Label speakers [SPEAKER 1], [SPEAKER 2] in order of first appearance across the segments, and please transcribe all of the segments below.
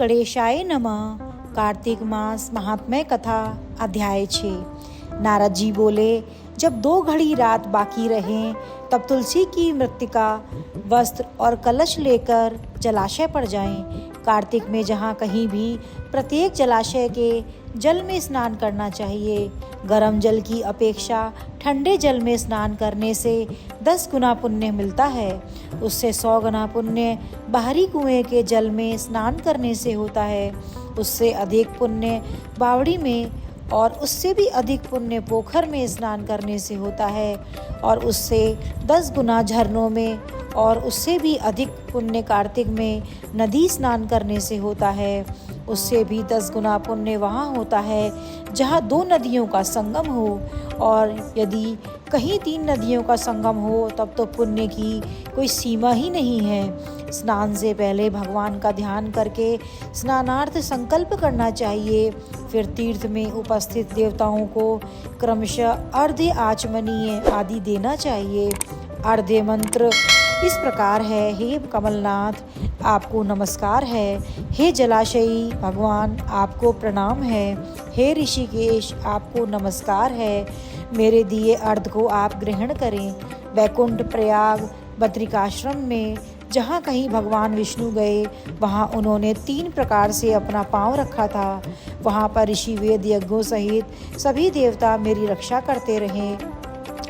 [SPEAKER 1] गणेशाय नमः। कार्तिक मास महात्म्य कथा अध्याय 6। नारद जी बोले, जब 2 घड़ी रात बाकी रहें तब तुलसी की मृत्तिका, वस्त्र और कलश लेकर जलाशय पर जाएं। कार्तिक में जहाँ कहीं भी प्रत्येक जलाशय के जल में स्नान करना चाहिए। गर्म जल की अपेक्षा ठंडे जल में स्नान करने से 10 गुना पुण्य मिलता है। उससे 100 गुना पुण्य बाहरी कुएं के जल में स्नान करने से होता है। उससे अधिक पुण्य बावड़ी में और उससे भी अधिक पुण्य पोखर में स्नान करने से होता है। और उससे 10 गुना झरनों में और उससे भी अधिक पुण्य कार्तिक में नदी स्नान करने से होता है। उससे भी 10 गुना पुण्य वहाँ होता है जहाँ 2 नदियों का संगम हो। और यदि कहीं 3 नदियों का संगम हो तब तो पुण्य की कोई सीमा ही नहीं है। स्नान से पहले भगवान का ध्यान करके स्नानार्थ संकल्प करना चाहिए। फिर तीर्थ में उपस्थित देवताओं को क्रमशः अर्घ्य आचमनीय आदि देना चाहिए। अर्घ्य मंत्र इस प्रकार है। हे कमलनाथ, आपको नमस्कार है। हे जलाशयी भगवान, आपको प्रणाम है। हे ऋषिकेश, आपको नमस्कार है। मेरे दिए अर्घ्य को आप ग्रहण करें। वैकुंठ, प्रयाग, बद्रिकाश्रम में जहाँ कहीं भगवान विष्णु गए वहाँ उन्होंने 3 प्रकार से अपना पांव रखा था। वहाँ पर ऋषि वेद यज्ञों सहित सभी देवता मेरी रक्षा करते रहे।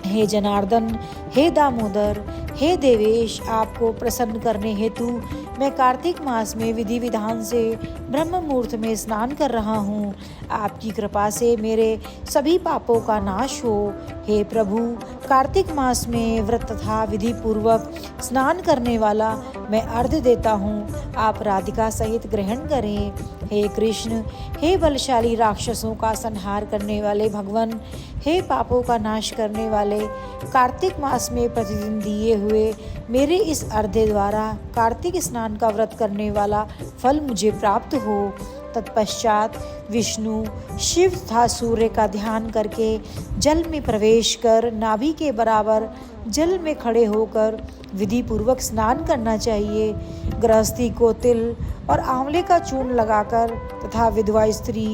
[SPEAKER 1] हे जनार्दन, हे दामोदर, हे देवेश, आपको प्रसन्न करने हेतु मैं कार्तिक मास में विधि विधान से ब्रह्म मुहूर्त में स्नान कर रहा हूँ। आपकी कृपा से मेरे सभी पापों का नाश हो। हे प्रभु, कार्तिक मास में व्रत तथा विधि पूर्वक स्नान करने वाला मैं अर्घ्य देता हूँ। आप राधिका सहित ग्रहण करें। हे कृष्ण, हे बलशाली राक्षसों का संहार करने वाले भगवान, हे पापों का नाश करने वाले, कार्तिक मास में प्रतिदिन दिए हुए मेरे इस अर्घ्य द्वारा कार्तिक स्नान का व्रत करने वाला फल मुझे प्राप्त हो। तत्पश्चात विष्णु, शिव तथा सूर्य का ध्यान करके जल में प्रवेश कर नाभि के बराबर जल में खड़े होकर विधि पूर्वक स्नान करना चाहिए। गृहस्थी को तिल और आंवले का चूर्ण लगाकर तथा विधवा स्त्री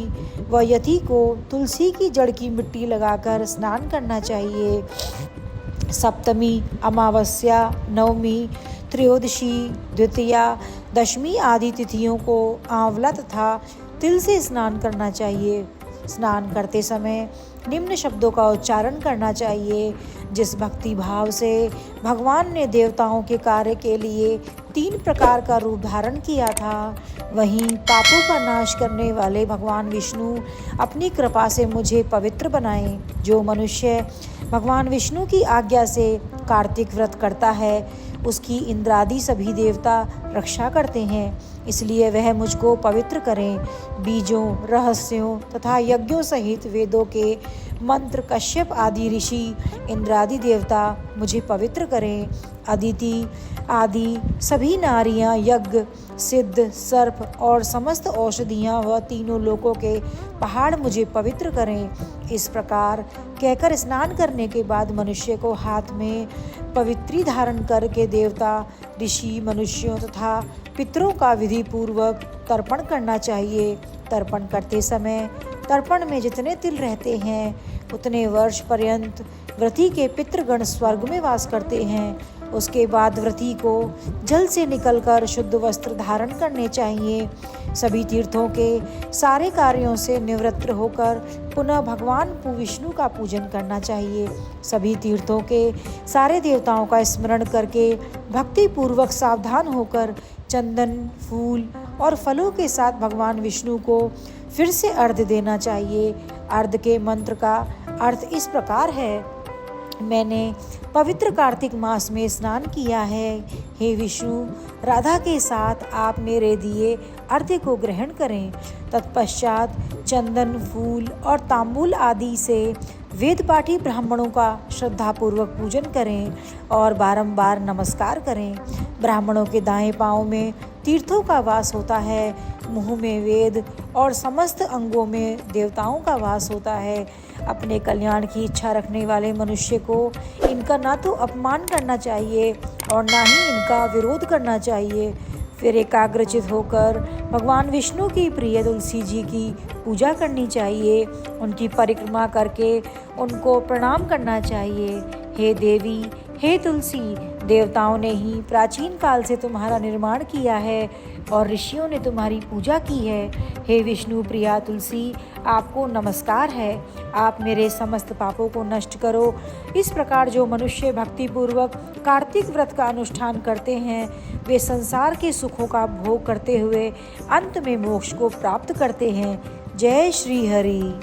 [SPEAKER 1] व यति को तुलसी की जड़ की मिट्टी लगाकर स्नान करना चाहिए। सप्तमी, अमावस्या, नवमी, त्रयोदशी, द्वितीया, दशमी आदि तिथियों को आंवला तथा तिल से स्नान करना चाहिए। स्नान करते समय निम्न शब्दों का उच्चारण करना चाहिए। जिस भक्ति भाव से भगवान ने देवताओं के कार्य के लिए 3 प्रकार का रूप धारण किया था, वहीं पापों का नाश करने वाले भगवान विष्णु अपनी कृपा से मुझे पवित्र बनाएं। जो मनुष्य भगवान विष्णु की आज्ञा से कार्तिक व्रत करता है उसकी इंद्रादि सभी देवता रक्षा करते हैं, इसलिए वह मुझको पवित्र करें। बीजों, रहस्यों तथा यज्ञों सहित वेदों के मंत्र, कश्यप आदि ऋषि, इंद्रादि देवता मुझे पवित्र करें। अदिति आदि सभी नारियां, यज्ञ, सिद्ध, सर्प और समस्त औषधियां व तीनों लोकों के पहाड़ मुझे पवित्र करें। इस प्रकार कहकर स्नान करने के बाद मनुष्य को हाथ में पवित्री धारण करके देवता, ऋषि, मनुष्यों तथा पितरों का विधि पूर्वक तर्पण करना चाहिए। तर्पण करते समय तर्पण में जितने तिल रहते हैं उतने वर्ष पर्यंत व्रती के पितृगण स्वर्ग में वास करते हैं। उसके बाद व्रती को जल से निकलकर शुद्ध वस्त्र धारण करने चाहिए। सभी तीर्थों के सारे कार्यों से निवृत्त होकर पुनः भगवान विष्णु का पूजन करना चाहिए। सभी तीर्थों के सारे देवताओं का स्मरण करके भक्ति पूर्वक सावधान होकर चंदन, फूल और फलों के साथ भगवान विष्णु को फिर से अर्घ्य देना चाहिए। अर्घ्य के मंत्र का अर्थ इस प्रकार है। मैंने पवित्र कार्तिक मास में स्नान किया है। हे विष्णु, राधा के साथ आप मेरे दिए अर्घ्य को ग्रहण करें। तत्पश्चात चंदन, फूल और तांबूल आदि से वेद पाठी ब्राह्मणों का श्रद्धापूर्वक पूजन करें और बारंबार नमस्कार करें। ब्राह्मणों के दाएं पांव में तीर्थों का वास होता है, मुंह में वेद और समस्त अंगों में देवताओं का वास होता है। अपने कल्याण की इच्छा रखने वाले मनुष्य को इनका ना तो अपमान करना चाहिए और ना ही इनका विरोध करना चाहिए। फिर एकाग्रचित होकर भगवान विष्णु की प्रिय तुलसी जी की पूजा करनी चाहिए। उनकी परिक्रमा करके उनको प्रणाम करना चाहिए। हे देवी, हे तुलसी, देवताओं ने ही प्राचीन काल से तुम्हारा निर्माण किया है और ऋषियों ने तुम्हारी पूजा की है। हे विष्णु प्रिया तुलसी, आपको नमस्कार है। आप मेरे समस्त पापों को नष्ट करो। इस प्रकार जो मनुष्य भक्तिपूर्वक कार्तिक व्रत का अनुष्ठान करते हैं वे संसार के सुखों का भोग करते हुए अंत में मोक्ष को प्राप्त करते हैं। जय श्री हरि।